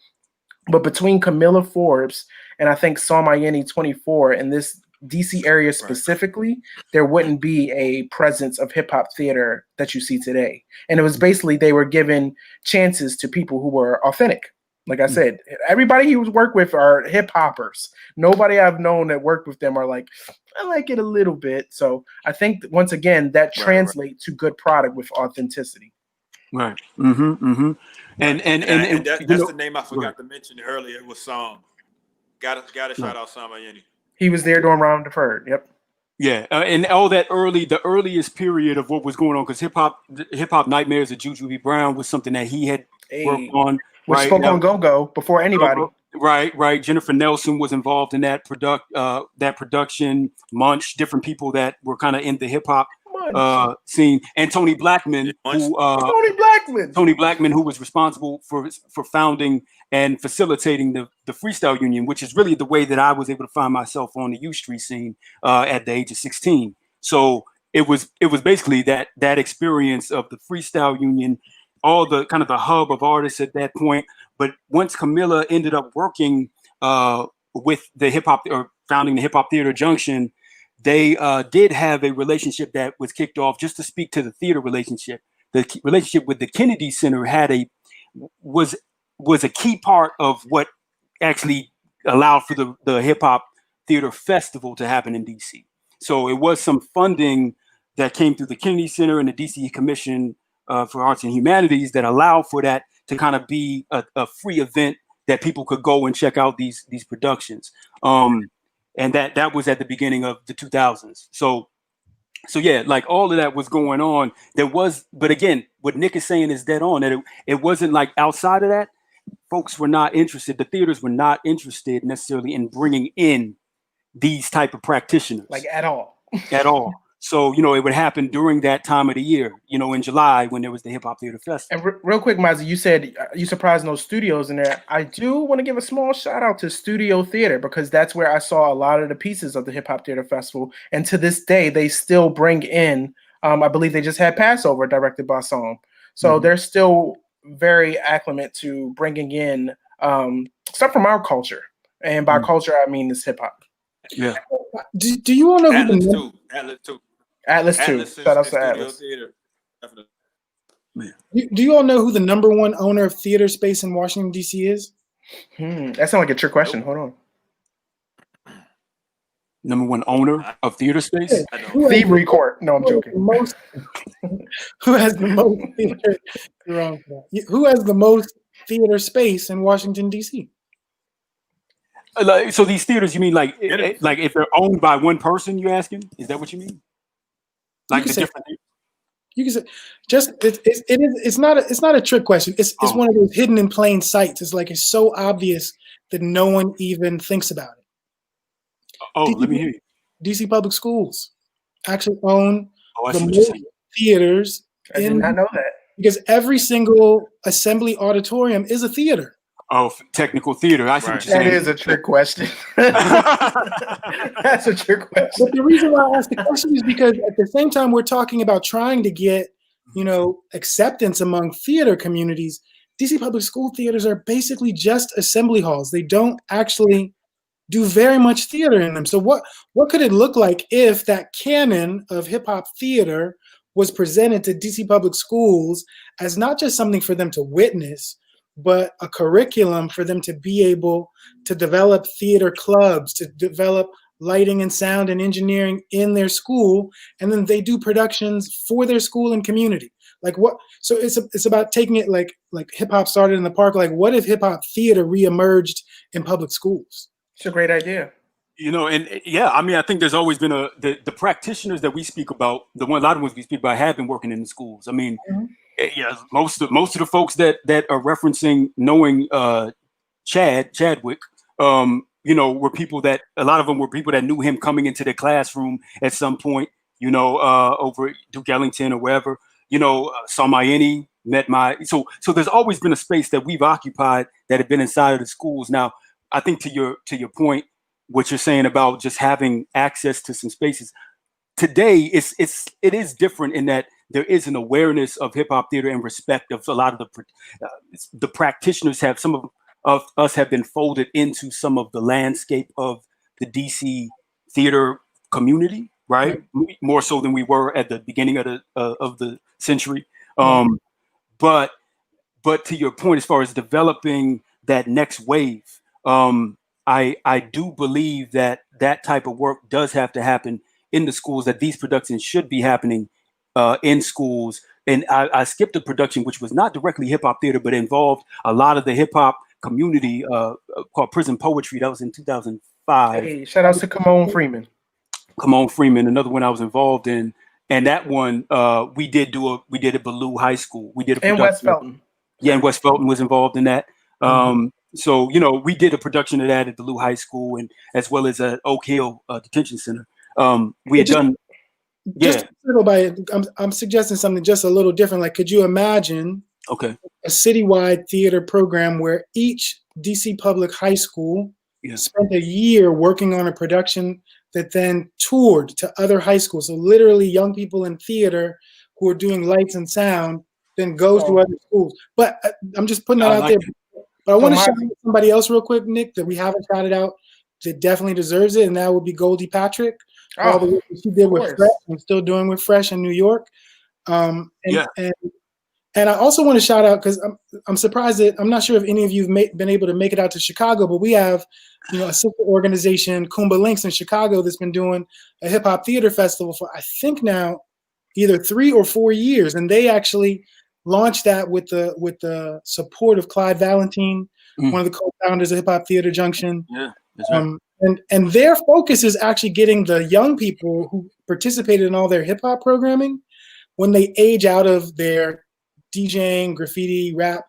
But between Camilla Forbes and I think Somayeni 24 in this DC area specifically, there wouldn't be a presence of hip hop theater that you see today. And it was basically they were giving chances to people who were authentic. Like I said, everybody he was worked with are hip hoppers. Nobody I've known that worked with them are like, I like it a little bit. So I think once again that translates to good product with authenticity. Right. And that's the name I forgot to mention earlier. It was Sam. Got to shout out Samayeni. He was there during Round Deferred. Yep. Yeah, and all that the earliest period of what was going on, because hip hop Nightmares of Juju B. Brown was something that he had worked on. Which spoke on Go-Go before anybody. Right. Jennifer Nelson was involved in that production. Munch, different people that were kind of in the hip hop scene, and Tony Blackman, who was responsible for founding and facilitating the Freestyle Union, which is really the way that I was able to find myself on the U Street scene at the age of 16. So it was basically that experience of the Freestyle Union, all the kind of the hub of artists at that point. But once Camilla ended up working with the hip hop or founding the Hip Hop Theater Junction, they did have a relationship that was kicked off. Just to speak to the theater relationship, the relationship with the Kennedy Center was a key part of what actually allowed for the Hip Hop Theater Festival to happen in DC. So it was some funding that came through the Kennedy Center and the DC Commission for Arts and Humanities that allowed for that to kind of be a free event that people could go and check out these productions. And that was at the beginning of the 2000s. So yeah, like all of that was going on. But again, what Nick is saying is dead on. That it wasn't like outside of that, folks were not interested. The theaters were not interested necessarily in bringing in these type of practitioners, like at all. So, it would happen during that time of the year, in July when there was the Hip Hop Theater Festival. And real quick, Mazi, you said you surprised no studios in there. I do want to give a small shout out to Studio Theater because that's where I saw a lot of the pieces of the Hip Hop Theater Festival. And to this day, they still bring in, I believe they just had Passover directed by Psalm. So they're still very acclimate to bringing in stuff from our culture. And by culture, I mean this hip hop. Yeah. Do you all know who Atlas 2. Shout out to Atlas. Do you all know who the number one owner of theater space in Washington, D.C. is? That sounds like a trick question. Hold on. Number one owner of theater space? Thievery Court. No, I'm joking. Who has the most theater? You're wrong for that. Who has the most theater space in Washington, D.C.? So these theaters, you mean like if they're owned by one person? You asking? Is that what you mean? Like the different. You can say it's not a trick question. It's one of those hidden in plain sights. It's like it's so obvious that no one even thinks about it. Let me hear you. DC Public Schools actually own the most theaters. I did not know that. Because every single assembly auditorium is a theater. Oh, technical theater. I see what you're saying. That is a trick question. That's a trick question. But the reason why I asked the question is because at the same time we're talking about trying to get, acceptance among theater communities, DC Public School theaters are basically just assembly halls. They don't actually do very much theater in them. So what could it look like if that canon of hip hop theater was presented to DC Public Schools as not just something for them to witness, but a curriculum for them to be able to develop theater clubs, to develop lighting and sound and engineering in their school, and then they do productions for their school and community. Like what? So it's about taking it like hip hop started in the park. Like what if hip hop theater reemerged in public schools? It's a great idea. I think there's always been the practitioners that we speak about. A lot of ones we speak about have been working in the schools. I mean. Yeah, most of the folks that are referencing knowing Chadwick, were people that a lot of them were people that knew him coming into their classroom at some point, over at Duke Ellington or wherever, saw my any, met my, so there's always been a space that we've occupied that have been inside of the schools. Now, I think to your point, what you're saying about just having access to some spaces today, it is different in that there is an awareness of hip hop theater and respect of a lot of the practitioners have some of us have been folded into some of the landscape of the DC theater community, right? More so than we were at the beginning of the century. But to your point, as far as developing that next wave, I do believe that type of work does have to happen in the schools, that these productions should be happening in schools. And I skipped a production which was not directly hip hop theater, but involved a lot of the hip hop community called Prison Poetry. That was in 2005. Hey, shout out to Kamon Freeman, another one I was involved in. And that one, we did at Ballou High School. We did a production. And West Felton. Yeah, and West Felton was involved in that. So, we did a production of that at Ballou High School, and as well as at Oak Hill Detention Center. We had done. Just I'm suggesting something just a little different. Like, could you imagine a citywide theater program where each DC public high school spent a year working on a production that then toured to other high schools? So literally young people in theater who are doing lights and sound then goes to other schools. But I'm just putting that out there. But I want to shout out somebody else real quick, Nick, that we haven't shouted out that definitely deserves it, and that would be Goldie Patrick. All the work that she did with Fresh and still doing with Fresh in New York. And I also want to shout out, because I'm surprised that I'm not sure if any of you've been able to make it out to Chicago, but we have a sister organization, Kumba Links in Chicago, that's been doing a hip hop theater festival for I think now either 3 or 4 years, and they actually launched that with the support of Clyde Valentine, one of the co-founders of Hip Hop Theater Junction. Yeah, that's right. And their focus is actually getting the young people who participated in all their hip hop programming, when they age out of their DJing, graffiti, rap,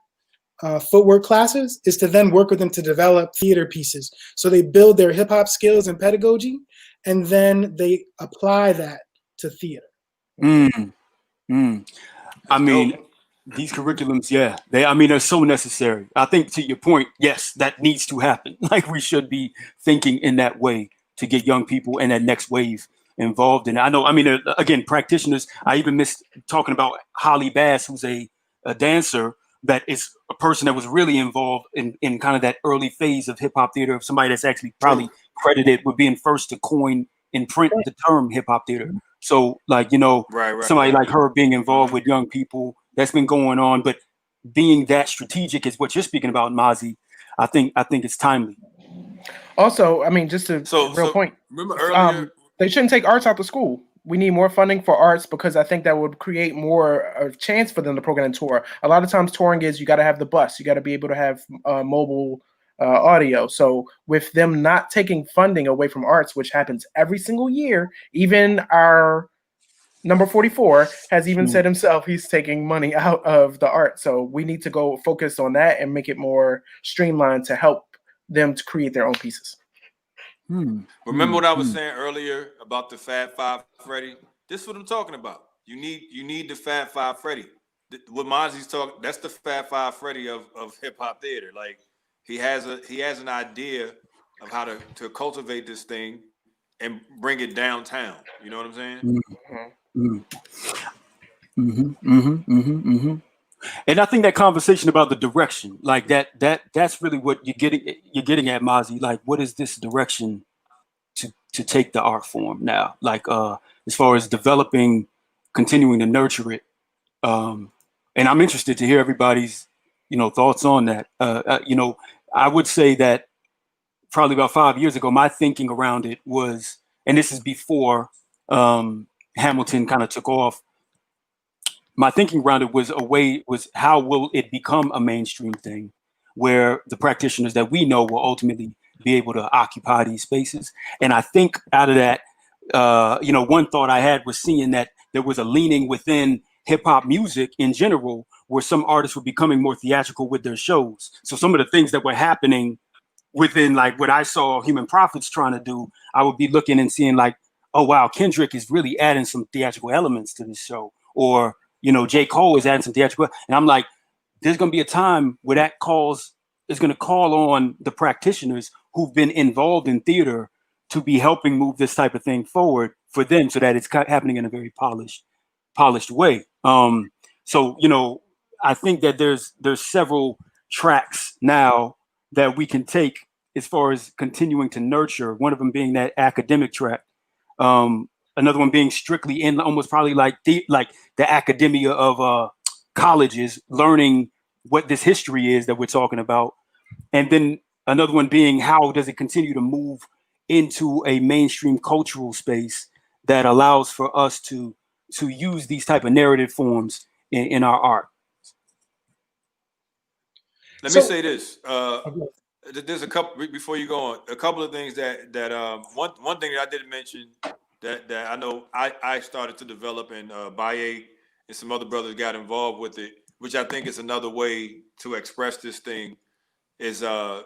footwork classes, is to then work with them to develop theater pieces. So they build their hip hop skills and pedagogy, and then they apply that to theater. I mean, these curriculums, they're so necessary. I think to your point, yes, that needs to happen. Like, we should be thinking in that way to get young people and that next wave involved in it. I know, again, practitioners, I even missed talking about Holly Bass, who's a dancer that is a person that was really involved in kind of that early phase of hip hop theater, of somebody that's actually probably credited with being first to coin in print the term hip hop theater. So, like, somebody like her being involved with young people, that's been going on, but being that strategic is what you're speaking about, Mazi. I think it's timely. Also, just a real point. Remember earlier, they shouldn't take arts out of school. We need more funding for arts, because I think that would create more of a chance for them to program and tour. A lot of times touring is you got to have the bus. You got to be able to have mobile audio. So with them not taking funding away from arts, which happens every single year, even our number 44 has even said himself he's taking money out of the art. So we need to go focus on that and make it more streamlined to help them to create their own pieces. Remember what I was saying earlier about the Fat Five Freddy? This is what I'm talking about. You need the Fat Five Freddy. What Mazi's talking, that's the Fat Five Freddy of hip hop theater. Like, he has an idea of how to cultivate this thing and bring it downtown. You know what I'm saying? And I think that conversation about the direction, like that's really what you're getting at, Mazi. Like, what is this direction to take the art form now? Like, as far as developing, continuing to nurture it. And I'm interested to hear everybody's, thoughts on that. I would say that probably about 5 years ago, my thinking around it was, and this is before Hamilton kind of took off. My thinking around it was how will it become a mainstream thing where the practitioners that we know will ultimately be able to occupy these spaces. And I think out of that, one thought I had was seeing that there was a leaning within hip hop music in general, where some artists were becoming more theatrical with their shows. So some of the things that were happening within like what I saw Human Prophets trying to do, I would be looking and seeing like, oh wow, Kendrick is really adding some theatrical elements to this show, or J. Cole is adding some theatrical, and I'm like, there's going to be a time where that is going to call on the practitioners who've been involved in theater to be helping move this type of thing forward for them, so that it's happening in a very polished way. So I think that there's several tracks now that we can take as far as continuing to nurture. One of them being that academic track. Another one being strictly in almost probably like the academia of colleges, learning what this history is that we're talking about. And then another one being, how does it continue to move into a mainstream cultural space that allows for us to use these type of narrative forms in our art. Let me say this. There's a couple, before you go on, a couple of things that one thing that I didn't mention that I know I started to develop, and Baye and some other brothers got involved with it, which I think is another way to express this thing, is an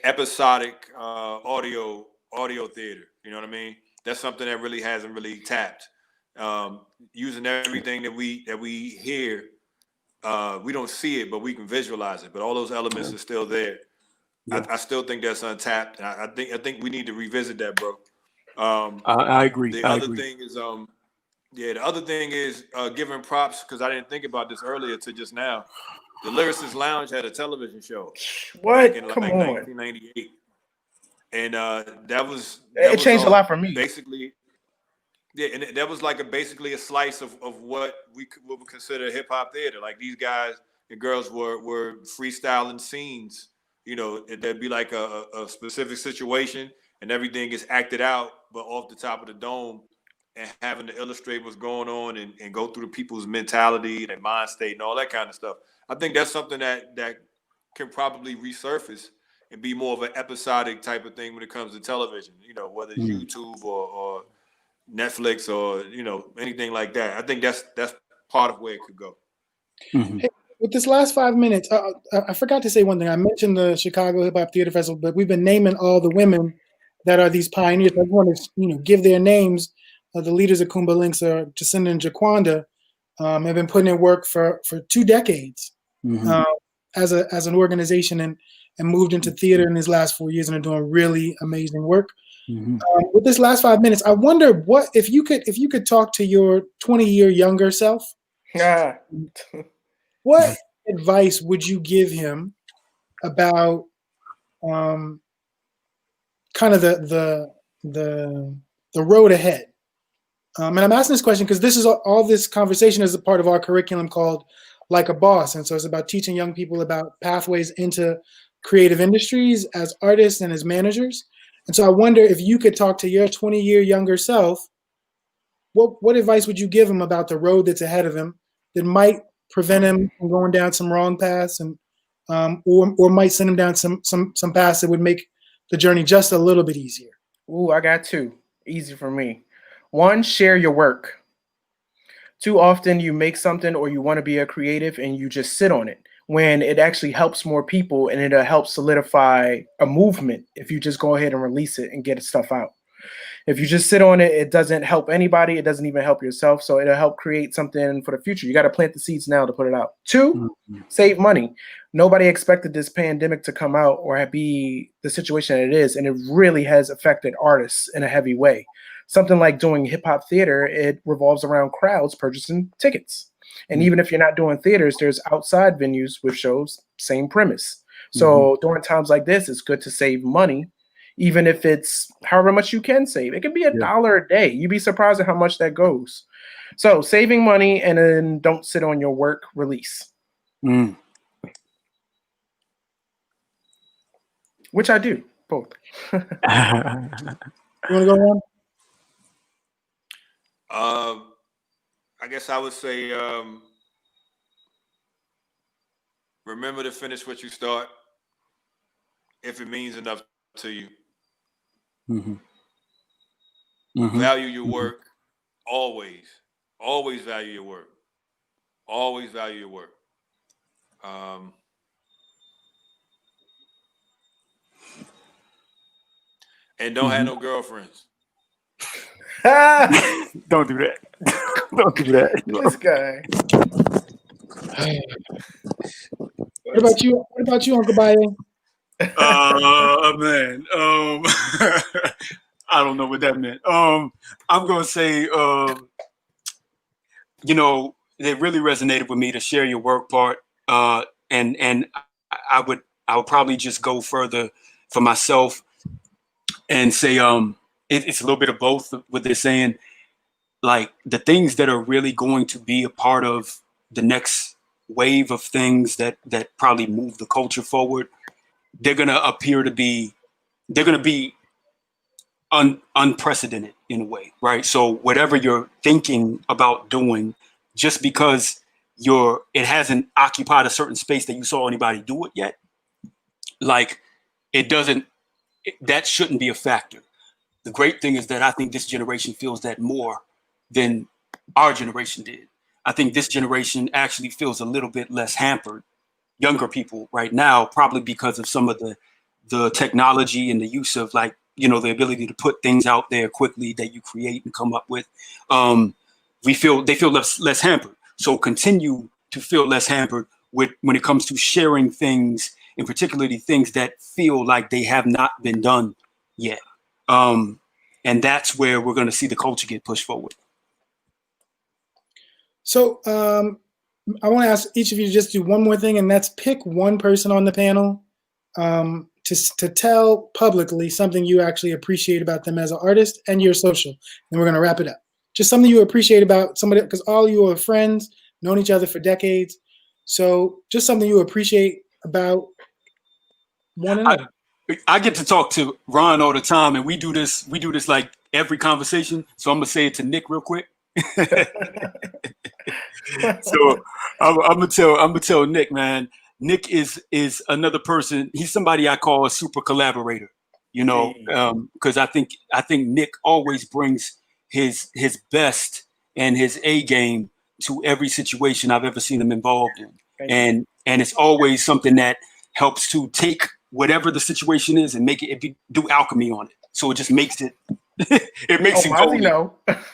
episodic audio theater. You know what I mean? That's something that really hasn't really tapped. Using everything that we hear, we don't see it, but we can visualize it. But all those elements are still there. Yeah. I still think that's untapped. I think we need to revisit that, bro. I agree. The other thing is giving props, because I didn't think about this earlier to just now. The Lyricist Lounge had a television show. What? Back in Come like on. 1998, and that it changed a lot for me. Basically, yeah, and that was like basically a slice of what we would consider hip hop theater. Like, these guys and girls were freestyling scenes. There'd be like a specific situation, and everything is acted out, but off the top of the dome, and having to illustrate what's going on and go through the people's mentality and their mind state and all that kind of stuff. I think that's something that can probably resurface and be more of an episodic type of thing when it comes to television, whether it's YouTube or Netflix or, anything like that. I think that's part of where it could go. Mm-hmm. Hey, with this last 5 minutes, I forgot to say one thing. I mentioned the Chicago Hip Hop Theater Festival, but we've been naming all the women that are these pioneers. I want to, give their names. The leaders of Kumba Links are Jacinda and Jaquanda, have been putting in work for 2 decades as an organization, and moved into theater in these last 4 years and are doing really amazing work. Mm-hmm. With this last 5 minutes, I wonder what if you could talk to your 20-year younger self. What advice would you give him about kind of the road ahead? And I'm asking this question because this is all this conversation is a part of our curriculum called Like a Boss. And so it's about teaching young people about pathways into creative industries as artists and as managers. And so I wonder if you could talk to your 20-year younger self, what advice would you give him about the road that's ahead of him that might prevent him from going down some wrong paths, and or might send him down some paths that would make the journey just a little bit easier? Ooh, I got 2. Easy for me. 1, share your work. Too often you make something or you want to be a creative and you just sit on it, when it actually helps more people, and it'll help solidify a movement if you just go ahead and release it and get stuff out. If you just sit on it, it doesn't help anybody. It doesn't even help yourself. So it'll help create something for the future. You got to plant the seeds now to put it out. 2, save money. Nobody expected this pandemic to come out or be the situation it is, and it really has affected artists in a heavy way. Something like doing hip hop theater, it revolves around crowds purchasing tickets. And even if you're not doing theaters, there's outside venues with shows, same premise. So during times like this, it's good to save money, even if it's however much you can save. It can be $1 a day. You'd be surprised at how much that goes. So saving money, and then don't sit on your work, release. Which I do, both. You want to go on? I guess I would say remember to finish what you start if it means enough to you. Value your work. Always value your work. Always value your work. and don't have no girlfriends. Don't do that. Don't do that. This guy. What about you? What about you, Uncle Baye? Man. I don't know what that meant. I'm gonna say, you know, it really resonated with me to share your work part. And I would probably just go further for myself and say, it's a little bit of both. What they're saying, like the things that are really going to be a part of the next wave of things that probably move the culture forward, they're gonna be unprecedented in a way, right? So whatever you're thinking about doing, just because it hasn't occupied a certain space that you saw anybody do it yet, like that shouldn't be a factor. The great thing is that I think this generation feels that more than our generation did. I think this generation actually feels a little bit less hampered. Younger people right now, probably because of some of the technology and the use of, like, you know, the ability to put things out there quickly that you create and come up with. They feel less hampered. So continue to feel less hampered when it comes to sharing things, and particularly things that feel like they have not been done yet. And that's where we're going to see the culture get pushed forward. So I want to ask each of you to just do one more thing, and that's pick one person on the panel to tell publicly something you actually appreciate about them as an artist and your social. And we're going to wrap it up. Just something you appreciate about somebody, because all you are friends, known each other for decades. So just something you appreciate about one another. I get to talk to Ron all the time, and we do this like every conversation. So I'm gonna say it to Nick real quick. So I'm gonna tell Nick, man. Nick is another person. He's somebody I call a super collaborator. You know, because I think Nick always brings his best and his A game to every situation I've ever seen him involved in, and it's always something that helps to take whatever the situation is and make it do alchemy on it. So it just makes it it makes it golden.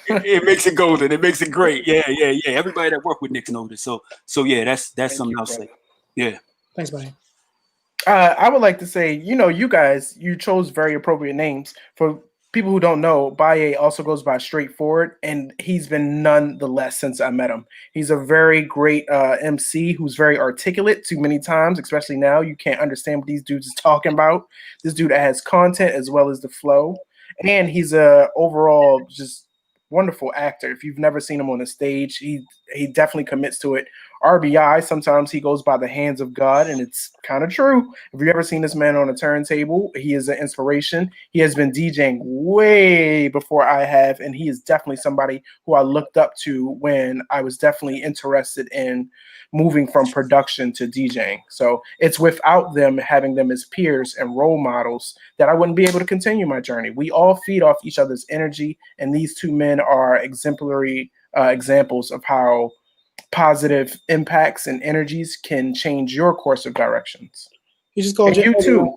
It makes it golden. It makes it great. Yeah. Everybody that worked with Nick knows this. So yeah, that's something I'll say. Yeah. Thanks, buddy. I would like to say, you guys, you chose very appropriate names. For people who don't know, Baye also goes by Straightforward, and he's been none the less since I met him. He's a very great MC who's very articulate. Too many times, especially now, you can't understand what these dudes is talking about. This dude has content as well as the flow, and he's a overall just wonderful actor. If you've never seen him on a stage, he definitely commits to it. RBI, sometimes he goes by the hands of God, and it's kind of true. If you've ever seen this man on a turntable, he is an inspiration. He has been DJing way before I have, and he is definitely somebody who I looked up to when I was definitely interested in moving from production to DJing. So it's without them, having them as peers and role models, that I wouldn't be able to continue my journey. We all feed off each other's energy, and these two men are exemplary examples of how positive impacts and energies can change your course of directions. You just called you too.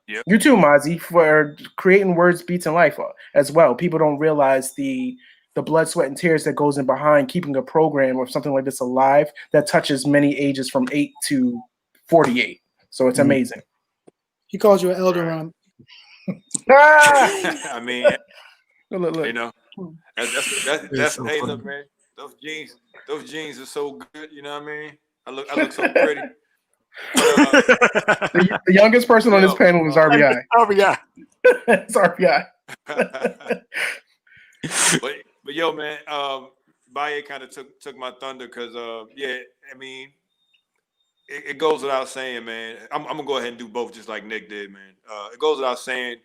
Yep. You too, Mazi, for creating Words, Beats, and Life as well. People don't realize the blood, sweat, and tears that goes in behind keeping a program or something like this alive that touches many ages from 8 to 48. So it's amazing. He called you an elder, Ron. I mean, look. That's hey, look, man. Those jeans are so good. You know what I mean? I look so pretty. The youngest person on this panel is RBI. RBI. It's RBI. But yo, man, Baye kind of took my thunder because I mean, it goes without saying, man. I'm gonna go ahead and do both, just like Nick did, man. It goes without saying,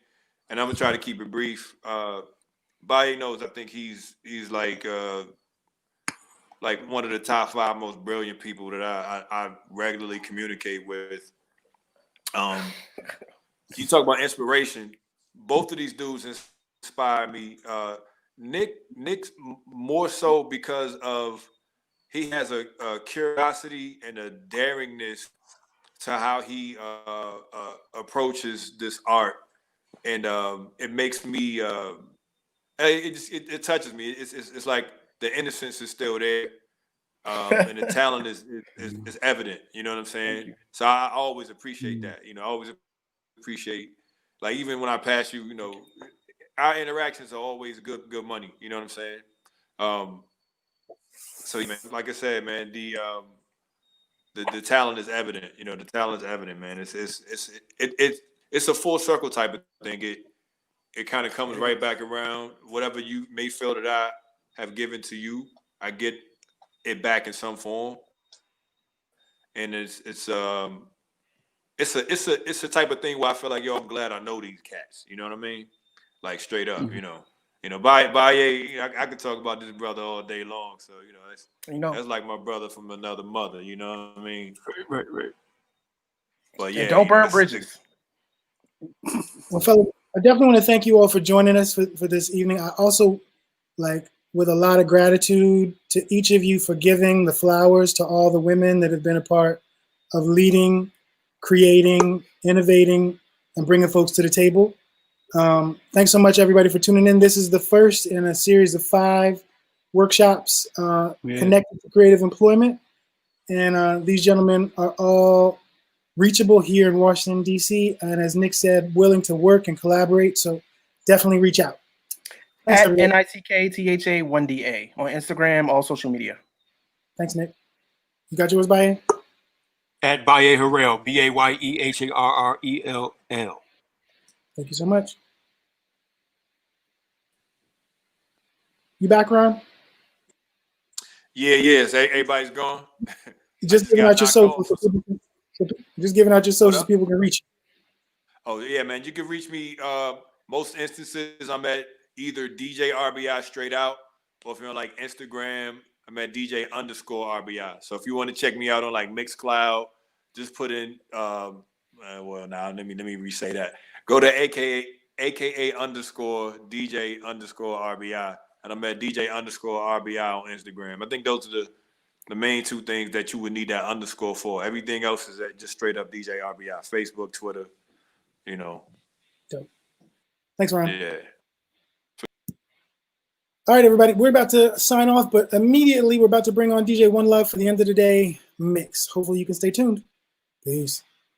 and I'm gonna try to keep it brief. Baye knows I think he's like one of the top 5 most brilliant people that I regularly communicate with. You talk about inspiration. Both of these dudes inspire me. Nick's more so because of he has a curiosity and a daringness to how he approaches this art it makes me it touches me. It's like the innocence is still there, and the talent is evident. You know what I'm saying? So I always appreciate that. You know, I always appreciate, like, even when I pass you, you know, our interactions are always good money. You know what I'm saying? So man, like I said, man, the talent is evident. You know, the talent is evident, man. It's a full circle type of thing. It kind of comes right back around. Whatever you may feel that I have given to you, I get it back in some form. And it's a type of thing where I feel like, yo, I'm glad I know these cats. You know what I mean? Like, straight up, you know. Baye, I could talk about this brother all day long. So, you know, that's like my brother from another mother. You know what I mean? Right. But yeah, and don't burn bridges. Well, fellas, I definitely want to thank you all for joining us for this evening. I also, like, with a lot of gratitude to each of you for giving the flowers to all the women that have been a part of leading, creating, innovating, and bringing folks to the table. Thanks so much, everybody, for tuning in. This is the first in a series of 5 workshops connected to creative employment. And these gentlemen are all reachable here in Washington, D.C. And as Nick said, willing to work and collaborate. So definitely reach out. Thanks, At NICKTHA1DA on Instagram, all social media. Thanks, Nick. You got yours, Baye? At Baye Harrell, BAYEHARRELL. Thank you so much. You back, Ron? Yeah. So everybody's gone. Just giving out your socials. Just giving out your socials so people can reach you. Oh yeah, man. You can reach me. Most instances, I'm at either DJ RBI straight out, or if you're on like Instagram, I'm at DJ_RBI. So if you want to check me out on like Mixcloud, just put in. Well, now let me re-say that. Go to AKA_DJ_RBI, and I'm at DJ_RBI on Instagram. I think those are the main 2 things that you would need that underscore for. Everything else is at just straight up DJ RBI. Facebook, Twitter, you know. Dope. Thanks, Ron. Yeah. All right, everybody, we're about to sign off, but immediately we're about to bring on DJ One Love for the end of the day mix. Hopefully you can stay tuned. Peace.